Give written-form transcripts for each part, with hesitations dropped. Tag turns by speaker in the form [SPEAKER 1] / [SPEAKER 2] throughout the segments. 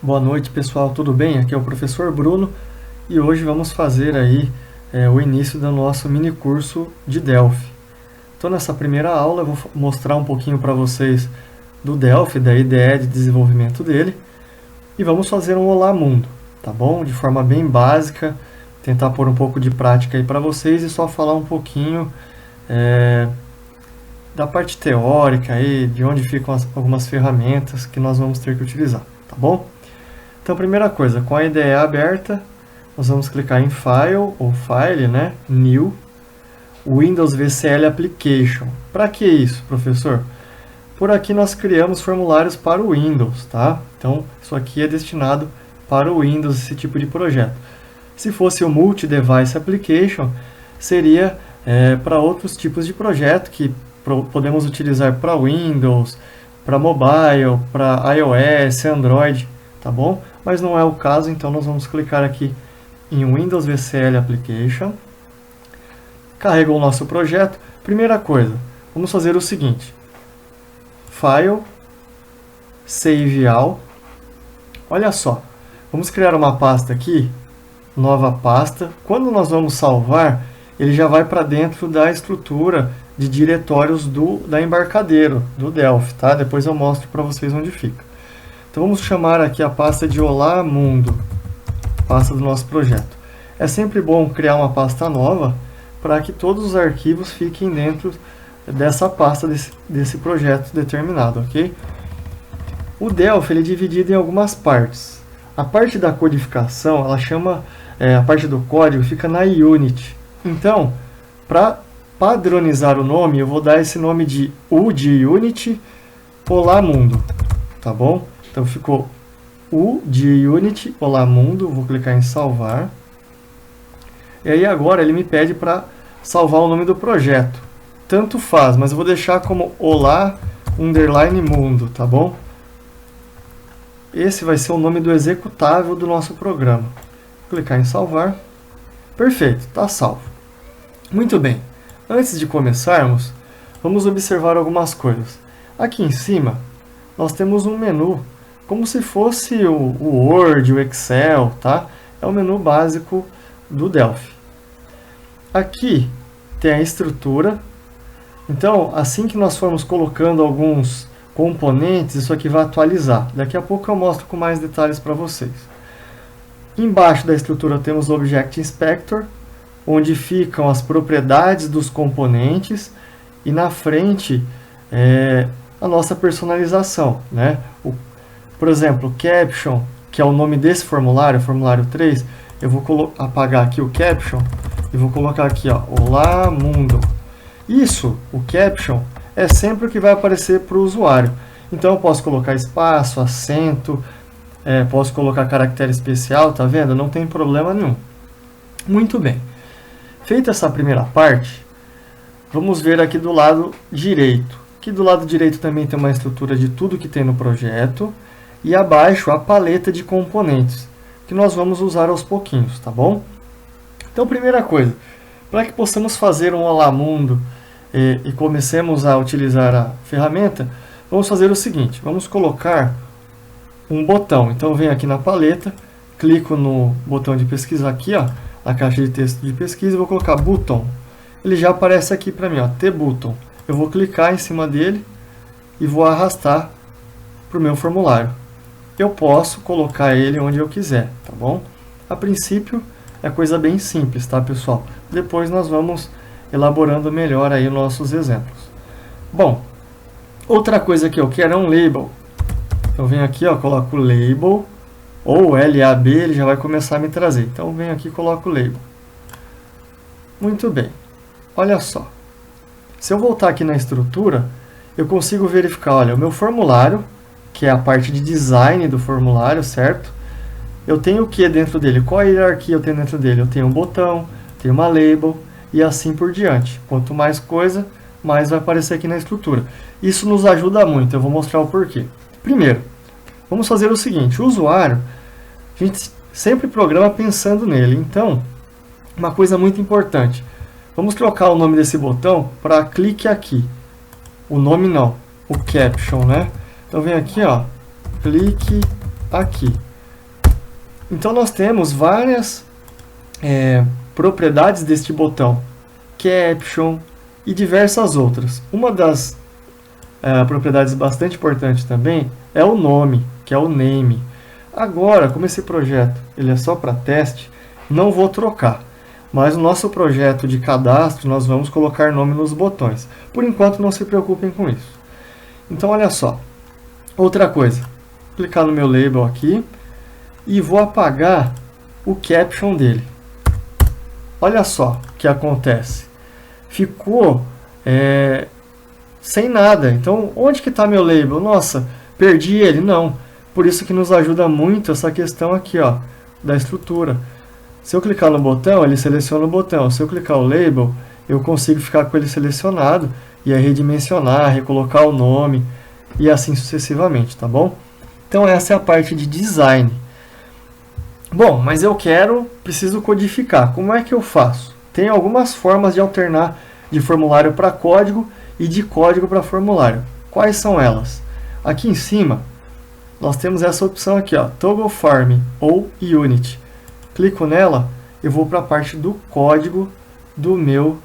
[SPEAKER 1] Boa noite, pessoal, tudo bem? Aqui é o professor Bruno e hoje vamos fazer aí o início do nosso mini curso de Delphi. Então, nessa primeira aula eu vou mostrar um pouquinho para vocês do Delphi, da IDE de desenvolvimento dele, e vamos fazer um Olá Mundo, tá bom? De forma bem básica, tentar pôr um pouco de prática aí para vocês e só falar um pouquinho da parte teórica aí, de onde ficam algumas ferramentas que nós vamos ter que utilizar, tá bom? Então, primeira coisa, com a IDE aberta, nós vamos clicar em File, ou File, né? New, Windows VCL Application. Para que isso, professor? Por aqui nós criamos formulários para o Windows, tá? Então, isso aqui é destinado para o Windows, esse tipo de projeto. Se fosse o Multi-Device Application, seria para outros tipos de projeto que podemos utilizar para Windows, para mobile, para iOS, Android, tá bom? Mas não é o caso, então nós vamos clicar aqui em Windows VCL Application. Carregou o nosso projeto. Primeira coisa, vamos fazer o seguinte. File, Save All. Olha só, vamos criar uma pasta aqui, nova pasta. Quando nós vamos salvar, ele já vai para dentro da estrutura de diretórios da Embarcadero, do Delphi, tá? Depois eu mostro para vocês onde fica. Então vamos chamar aqui a pasta de Olá Mundo, pasta do nosso projeto. É sempre bom criar uma pasta nova para que todos os arquivos fiquem dentro dessa pasta desse projeto determinado, ok? O Delphi ele é dividido em algumas partes. A parte da codificação, ela chama, a parte do código fica na Unity. Então, para padronizar o nome, eu vou dar esse nome de U de Unity, Olá Mundo, tá bom? Então ficou U de Unity, Olá Mundo, vou clicar em salvar. E aí agora ele me pede para salvar o nome do projeto. Tanto faz, mas eu vou deixar como Olá Mundo, tá bom? Esse vai ser o nome do executável do nosso programa. Vou clicar em salvar. Perfeito, está salvo. Muito bem. Antes de começarmos, vamos observar algumas coisas. Aqui em cima, nós temos um menu, como se fosse o Word, o Excel, tá? É o menu básico do Delphi. Aqui tem a estrutura. Então, assim que nós formos colocando alguns componentes, isso aqui vai atualizar. Daqui a pouco eu mostro com mais detalhes para vocês. Embaixo da estrutura temos o Object Inspector, onde ficam as propriedades dos componentes, e na frente a nossa personalização, né? Por exemplo, Caption, que é o nome desse formulário, formulário 3, eu vou apagar aqui o Caption e vou colocar aqui, ó, Olá Mundo. Isso, o Caption, é sempre o que vai aparecer para o usuário. Então eu posso colocar espaço, acento, posso colocar caractere especial, tá vendo? Não tem problema nenhum. Muito bem. Feita essa primeira parte, vamos ver aqui do lado direito. Aqui do lado direito também tem uma estrutura de tudo que tem no projeto. E abaixo a paleta de componentes, que nós vamos usar aos pouquinhos, tá bom? Então, primeira coisa, para que possamos fazer um Olá Mundo e comecemos a utilizar a ferramenta, vamos fazer o seguinte, vamos colocar um botão. Então, eu venho aqui na paleta, clico no botão de pesquisa aqui, ó, na caixa de texto de pesquisa, e vou colocar Button. Ele já aparece aqui para mim, ó, T-Button. Eu vou clicar em cima dele e vou arrastar para o meu formulário. Eu posso colocar ele onde eu quiser, tá bom? A princípio é coisa bem simples, tá, pessoal? Depois nós vamos elaborando melhor aí nossos exemplos. Bom, outra coisa que eu quero é um label. Eu venho aqui, ó, coloco o label, ou LAB, ele já vai começar a me trazer. Então eu venho aqui e coloco o label. Muito bem. Olha só. Se eu voltar aqui na estrutura, eu consigo verificar, olha, o meu formulário, que é a parte de design do formulário, certo? Eu tenho o que dentro dele? Qual a hierarquia eu tenho dentro dele? Eu tenho um botão, tenho uma label e assim por diante. Quanto mais coisa, mais vai aparecer aqui na estrutura. Isso nos ajuda muito, eu vou mostrar o porquê. Primeiro, vamos fazer o seguinte, o usuário, a gente sempre programa pensando nele. Então, uma coisa muito importante, vamos trocar o nome desse botão para clique aqui. O nome não, o caption, né? Então vem aqui, ó, clique aqui. Então nós temos várias propriedades deste botão, caption e diversas outras. Uma das propriedades bastante importantes também é o nome, que é o name. Agora, como esse projeto ele é só para teste, não vou trocar. Mas no nosso projeto de cadastro, nós vamos colocar nome nos botões. Por enquanto, não se preocupem com isso. Então, olha só. Outra coisa. Clicar no meu label aqui e vou apagar o caption dele. Olha só o que acontece. Ficou sem nada. Então, onde que está meu label? Nossa, perdi ele. Não. Por isso que nos ajuda muito essa questão aqui, ó, da estrutura. Se eu clicar no botão, ele seleciona o botão. Se eu clicar o label, eu consigo ficar com ele selecionado e aí redimensionar, recolocar o nome e assim sucessivamente, tá bom? Então essa é a parte de design. Bom, mas eu preciso codificar. Como é que eu faço? Tem algumas formas de alternar de formulário para código e de código para formulário. Quais são elas? Aqui em cima, nós temos essa opção aqui, ó, Toggle Form ou Unit. Clico nela e vou para a parte do código do meu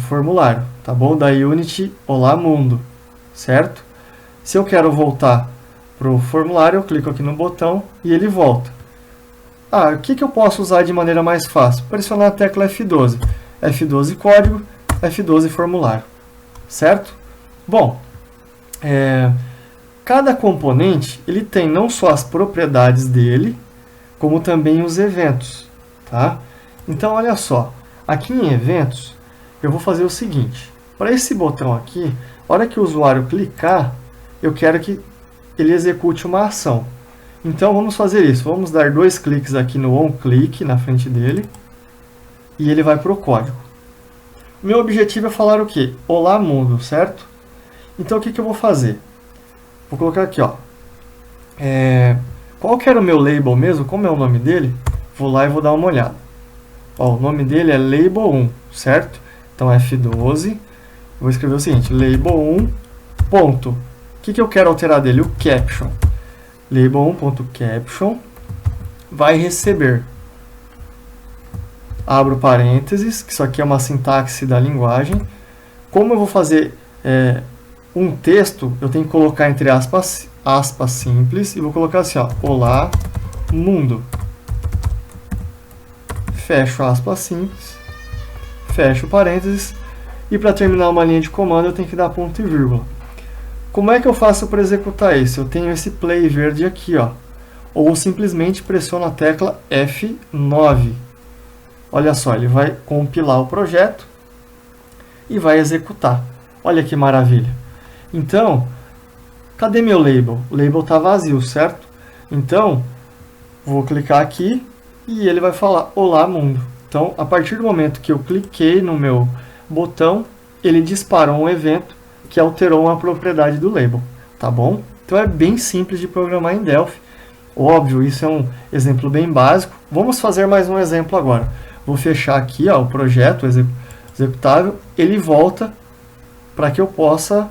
[SPEAKER 1] formulário, tá bom? Da Unity Olá Mundo, certo? Se eu quero voltar para o formulário, eu clico aqui no botão e ele volta. O que eu posso usar de maneira mais fácil? Pressionar a tecla F12. F12 código, F12 formulário, certo? Bom, cada componente ele tem não só as propriedades dele, como também os eventos, tá? Então, olha só, aqui em eventos, eu vou fazer o seguinte, para esse botão aqui, a hora que o usuário clicar, eu quero que ele execute uma ação. Então, vamos fazer isso, vamos dar 2 cliques aqui no onClick, na frente dele, e ele vai para o código. O meu objetivo é falar o quê? Olá mundo, certo? Então, o que eu vou fazer? Vou colocar aqui, ó. Qual que era o meu label mesmo? Como é o nome dele? Vou lá e vou dar uma olhada. Ó, o nome dele é label1, certo? Então F12. Vou escrever o seguinte, label1. Ponto. O que eu quero alterar dele? O caption. Label1.caption vai receber. Abro parênteses, que isso aqui é uma sintaxe da linguagem. Como eu vou fazer um texto, eu tenho que colocar entre aspas simples e vou colocar assim, ó, olá mundo. Fecho aspas simples, fecho parênteses e para terminar uma linha de comando eu tenho que dar ponto e vírgula. Como é que eu faço para executar isso? Eu tenho esse play verde aqui, ó, ou simplesmente pressiono a tecla F9. Olha só, ele vai compilar o projeto e vai executar. Olha que maravilha. Então, cadê meu label? O label está vazio, certo? Então, vou clicar aqui e ele vai falar Olá Mundo. Então, a partir do momento que eu cliquei no meu botão, ele disparou um evento que alterou uma propriedade do label, tá bom? Então, é bem simples de programar em Delphi. Óbvio, isso é um exemplo bem básico. Vamos fazer mais um exemplo agora. Vou fechar aqui, ó, o projeto executável. Ele volta para que eu possa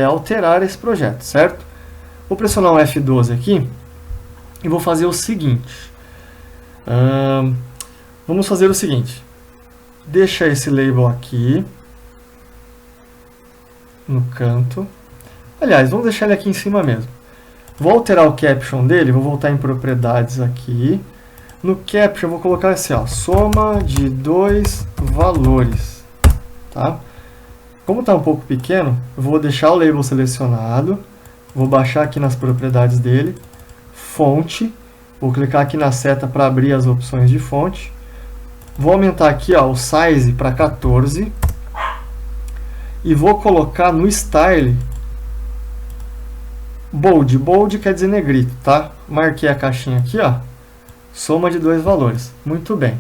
[SPEAKER 1] alterar esse projeto, certo? Vou pressionar o F12 aqui e vou fazer o seguinte. Vamos fazer o seguinte. Deixa esse label aqui no canto. Aliás, vamos deixar ele aqui em cima mesmo. Vou alterar o caption dele, vou voltar em propriedades aqui. No caption eu vou colocar assim, ó, soma de 2 valores, tá? Como está um pouco pequeno, eu vou deixar o label selecionado, vou baixar aqui nas propriedades dele, fonte, vou clicar aqui na seta para abrir as opções de fonte, vou aumentar aqui, ó, o size para 14 e vou colocar no style bold. Bold quer dizer negrito, tá? Marquei a caixinha aqui, ó, soma de 2 valores. Muito bem. O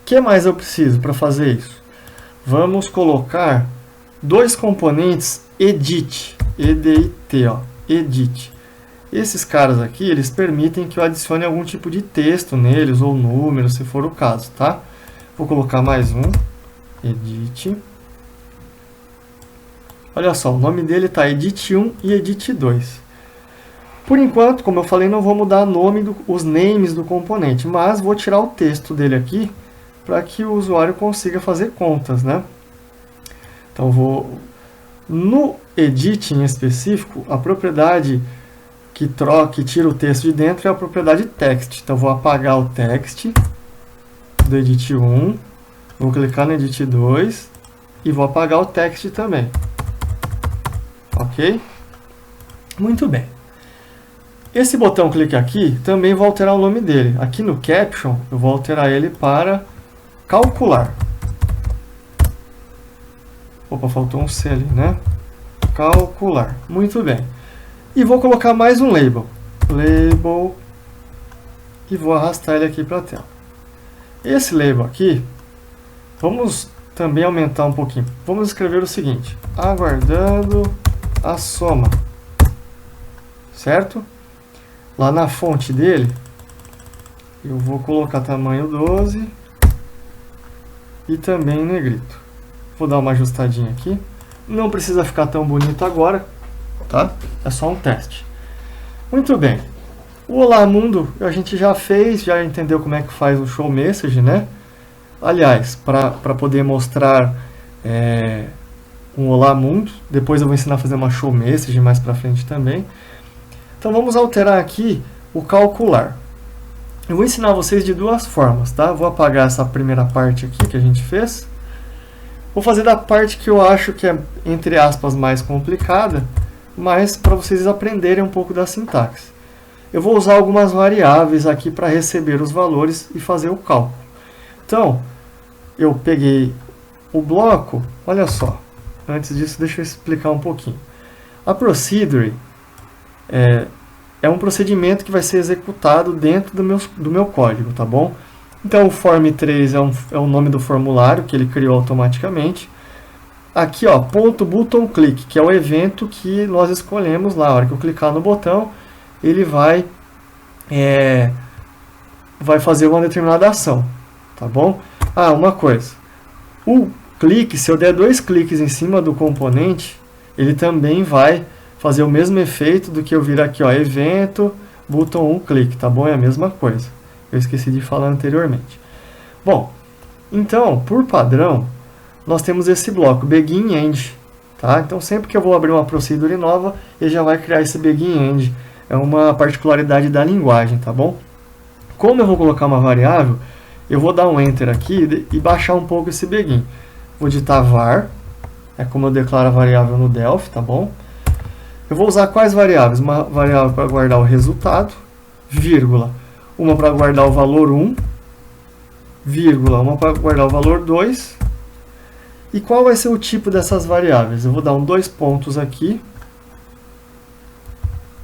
[SPEAKER 1] que mais eu preciso para fazer isso? Vamos colocar 2 componentes edit, EDIT, ó, edit. Esses caras aqui, eles permitem que eu adicione algum tipo de texto neles, ou número, se for o caso, tá? Vou colocar mais um, edit. Olha só, o nome dele está edit 1 e edit 2. Por enquanto, como eu falei, não vou mudar os names do componente, mas vou tirar o texto dele aqui para que o usuário consiga fazer contas, né? Então vou no edit em específico, a propriedade que tira o texto de dentro é a propriedade text. Então vou apagar o text do edit 1, vou clicar no edit 2 e vou apagar o text também. Ok? Muito bem. Esse botão clique aqui, também vou alterar o nome dele. Aqui no caption, eu vou alterar ele para calcular. Opa, faltou um C ali, né? Calcular. Muito bem. E vou colocar mais um label. Label. E vou arrastar ele aqui para a tela. Esse label aqui, vamos também aumentar um pouquinho. Vamos escrever o seguinte. Aguardando a soma. Certo? Lá na fonte dele, eu vou colocar tamanho 12 e também em negrito. Vou dar uma ajustadinha aqui. Não precisa ficar tão bonito agora, tá? É só um teste. Muito bem. O Olá Mundo a gente já fez, já entendeu como é que faz o show message, né? Aliás, para poder mostrar um Olá Mundo, depois eu vou ensinar a fazer uma show message mais para frente também. Então vamos alterar aqui o calcular. Eu vou ensinar vocês de duas formas, tá? Vou apagar essa primeira parte aqui que a gente fez. Vou fazer da parte que eu acho que é, entre aspas, mais complicada, mas para vocês aprenderem um pouco da sintaxe. Eu vou usar algumas variáveis aqui para receber os valores e fazer o cálculo. Então, eu peguei o bloco, olha só, antes disso deixa eu explicar um pouquinho. A procedure é um procedimento que vai ser executado dentro do meu código, tá bom? Então, o form3 é o nome do formulário que ele criou automaticamente. Aqui, ó, .button click, que é o evento que nós escolhemos lá. A hora que eu clicar no botão, ele vai fazer uma determinada ação, tá bom? Ah, uma coisa. O clique, se eu der 2 cliques em cima do componente, ele também vai fazer o mesmo efeito do que eu vir aqui, ó, evento, button 1 clique, tá bom? É a mesma coisa. Eu esqueci de falar anteriormente. Bom, então, por padrão, nós temos esse bloco, begin end, tá? Então, sempre que eu vou abrir uma procedure nova, ele já vai criar esse begin end. É uma particularidade da linguagem, tá bom? Como eu vou colocar uma variável, eu vou dar um enter aqui e baixar um pouco esse begin. Vou digitar var, é como eu declaro a variável no Delphi, tá bom? Eu vou usar quais variáveis? Uma variável para guardar o resultado, vírgula, uma para guardar o valor 1, vírgula, uma para guardar o valor 2. E qual vai ser o tipo dessas variáveis? Eu vou dar 2 pontos aqui.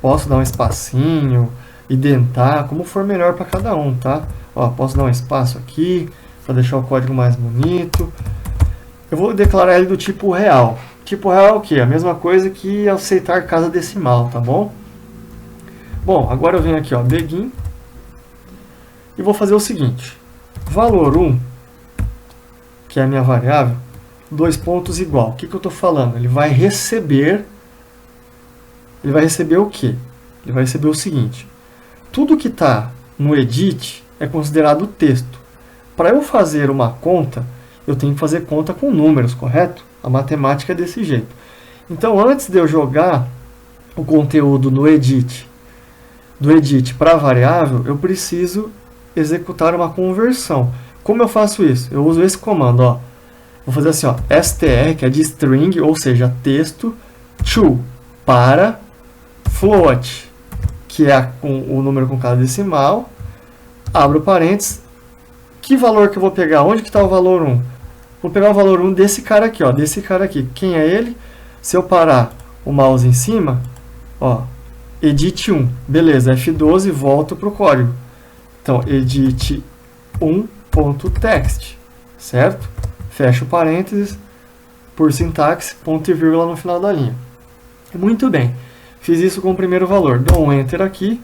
[SPEAKER 1] Posso dar um espacinho, identar, como for melhor para cada um, tá? Ó, posso dar um espaço aqui, para deixar o código mais bonito. Eu vou declarar ele do tipo real. Tipo real é o quê? A mesma coisa que aceitar casa decimal, tá bom? Bom, agora eu venho aqui, ó, begin, e vou fazer o seguinte. Valor 1, que é a minha variável, 2 pontos igual. O que eu estou falando? Ele vai receber o quê? Ele vai receber o seguinte. Tudo que está no edit é considerado texto. Para eu fazer uma conta, eu tenho que fazer conta com números, correto? A matemática é desse jeito. Então, antes de eu jogar o conteúdo do edit para a variável, eu preciso executar uma conversão. Como eu faço isso? Eu uso esse comando, ó. Vou fazer assim, ó, str, que é de string, ou seja, texto, to, para, float, que é o número com cada decimal, abro parênteses, que valor que eu vou pegar? Onde que está o valor 1? Vou pegar o valor 1 desse cara aqui, ó, desse cara aqui. Quem é ele? Se eu parar o mouse em cima, ó, edit 1, beleza, F12, volto para o código. Então, edit 1.text, certo? Fecho parênteses, por sintaxe, ponto e vírgula no final da linha. Muito bem, fiz isso com o primeiro valor. Dou um enter aqui,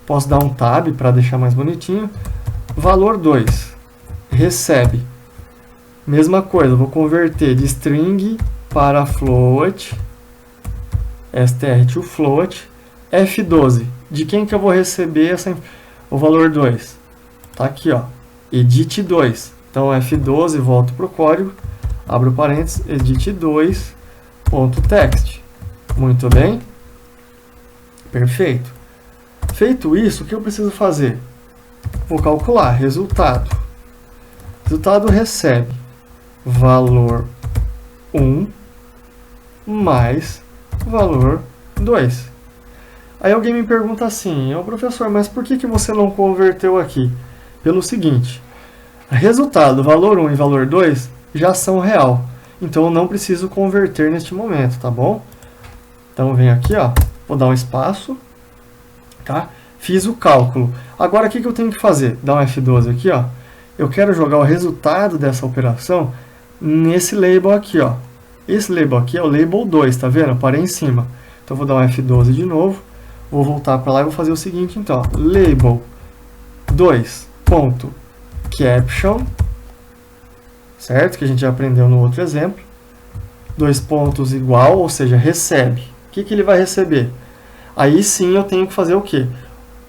[SPEAKER 1] posso dar um tab para deixar mais bonitinho. Valor 2, recebe. Mesma coisa, vou converter de string para float, str to float. F12. De quem que eu vou receber o valor 2? Tá aqui, ó. Edit 2. Então, F12, volto para o código, abro parênteses, edit2.text. Muito bem. Perfeito. Feito isso, o que eu preciso fazer? Vou calcular resultado. Resultado recebe valor 1 mais valor 2. Aí alguém me pergunta assim, professor, mas por que você não converteu aqui? Pelo seguinte, resultado, valor 1 e valor 2 já são real. Então eu não preciso converter neste momento, tá bom? Então vem aqui, ó, vou dar um espaço, tá? Fiz o cálculo. Agora o que eu tenho que fazer? Dá um F12 aqui, ó. Eu quero jogar o resultado dessa operação nesse label aqui, ó. Esse label aqui é o label 2, tá vendo? Eu parei em cima. Então vou dar um F12 de novo. Vou voltar para lá e vou fazer o seguinte, então, ó. Label 2.caption, certo? Que a gente já aprendeu no outro exemplo. 2 pontos igual, ou seja, recebe. O que ele vai receber? Aí sim eu tenho que fazer o quê?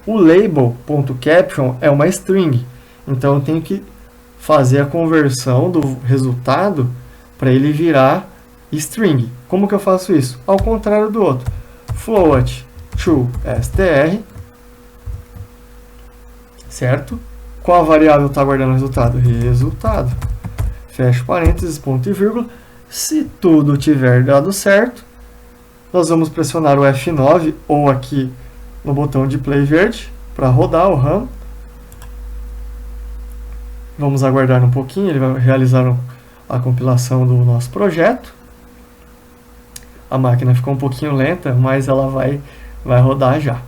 [SPEAKER 1] O label.caption é uma string. Então eu tenho que fazer a conversão do resultado para ele virar string. Como que eu faço isso? Ao contrário do outro. Float to str, certo? Qual a variável está guardando o resultado? Resultado. Fecho parênteses, ponto e vírgula. Se tudo tiver dado certo, nós vamos pressionar o F9 ou aqui no botão de play verde para rodar o RAM. Vamos aguardar um pouquinho, ele vai realizar a compilação do nosso projeto. A máquina ficou um pouquinho lenta, mas ela vai rodar já.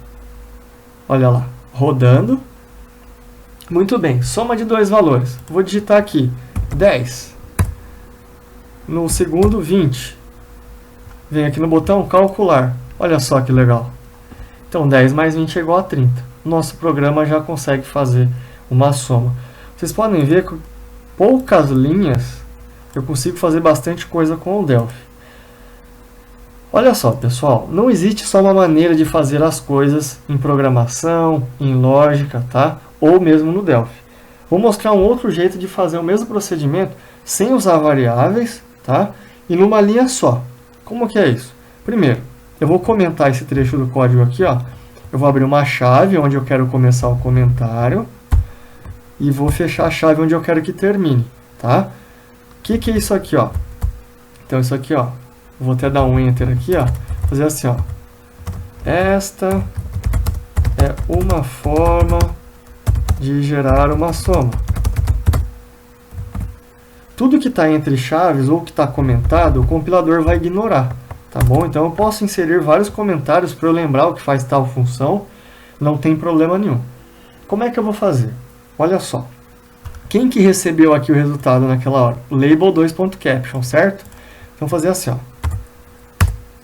[SPEAKER 1] Olha lá, rodando. Muito bem, soma de dois valores. Vou digitar aqui 10. No segundo, 20. Vem aqui no botão calcular. Olha só que legal. Então 10 mais 20 é igual a 30. Nosso programa já consegue fazer uma soma. Vocês podem ver que com poucas linhas eu consigo fazer bastante coisa com o Delphi. Olha só, pessoal, não existe só uma maneira de fazer as coisas em programação, em lógica, tá? Ou mesmo no Delphi. Vou mostrar um outro jeito de fazer o mesmo procedimento sem usar variáveis, tá? E numa linha só. Como que é isso? Primeiro, eu vou comentar esse trecho do código aqui, ó. Eu vou abrir uma chave onde eu quero começar o comentário e vou fechar a chave onde eu quero que termine, tá? O que é isso aqui, ó? Então isso aqui, ó, vou até dar um enter aqui, ó, fazer assim, ó. Esta é uma forma de gerar uma soma. Tudo que está entre chaves ou que está comentado, o compilador vai ignorar, tá bom? Então eu posso inserir vários comentários para eu lembrar o que faz tal função, não tem problema nenhum. Como é que eu vou fazer? Olha só. Quem que recebeu aqui o resultado naquela hora? Label 2.caption, certo? Então fazer assim, ó.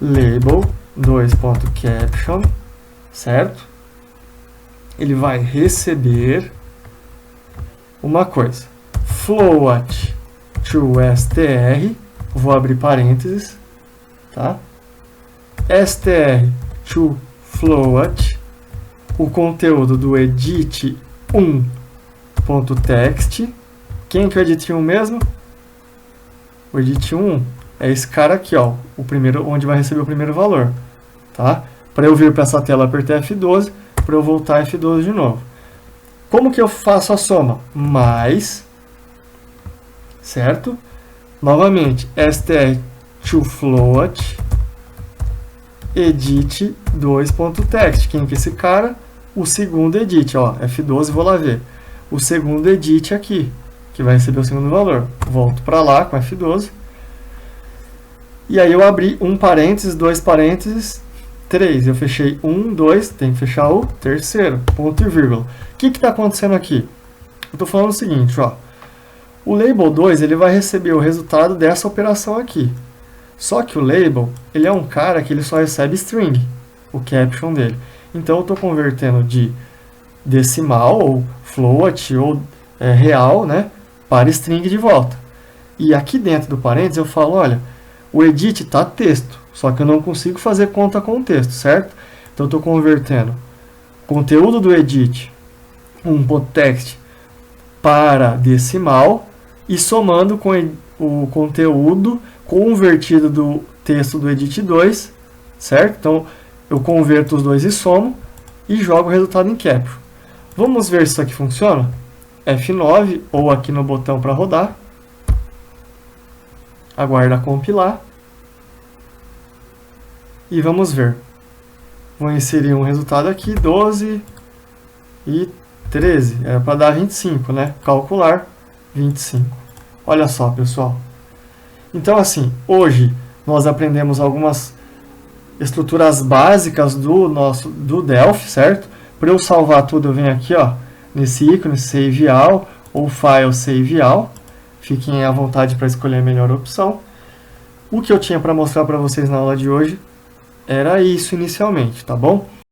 [SPEAKER 1] Label 2.caption, certo? Ele vai receber uma coisa. Float to str, vou abrir parênteses, tá? Str to float, o conteúdo do edit1.text. Quem que é o edit1 mesmo? O edit1 é esse cara aqui, ó, o primeiro, onde vai receber o primeiro valor, tá? Para eu vir para essa tela, apertar F12, para eu voltar F12 de novo. Como que eu faço a soma? Mais, certo? Novamente, str to float edit2.text. Quem que é esse cara? O segundo edit, ó, F12, vou lá ver. O segundo edit aqui, que vai receber o segundo valor. Volto para lá com F12. E aí eu abri um parênteses, dois parênteses, 3. Eu fechei 1, 2, tem que fechar o terceiro, ponto e vírgula. O que está acontecendo aqui? Eu estou falando o seguinte, ó. O label 2 ele vai receber o resultado dessa operação aqui. Só que o label, ele é um cara que ele só recebe string, o caption dele. Então eu estou convertendo de decimal, ou float, ou real, né, para string de volta. E aqui dentro do parênteses eu falo, olha, o edit está texto, só que eu não consigo fazer conta com o texto, certo? Então eu estou convertendo conteúdo do edit, um ponto text, para decimal e somando com o conteúdo convertido do texto do edit 2, certo? Então eu converto os dois e somo e jogo o resultado em capture. Vamos ver se isso aqui funciona? F9 ou aqui no botão para rodar. Aguarda compilar. E vamos ver. Vou inserir um resultado aqui, 12 e 13. Era para dar 25, né? Calcular 25. Olha só, pessoal. Então, assim, hoje nós aprendemos algumas estruturas básicas do Delphi, certo? Para eu salvar tudo, eu venho aqui, ó, nesse ícone Save All ou File Save All. Fiquem à vontade para escolher a melhor opção. O que eu tinha para mostrar para vocês na aula de hoje era isso inicialmente, tá bom?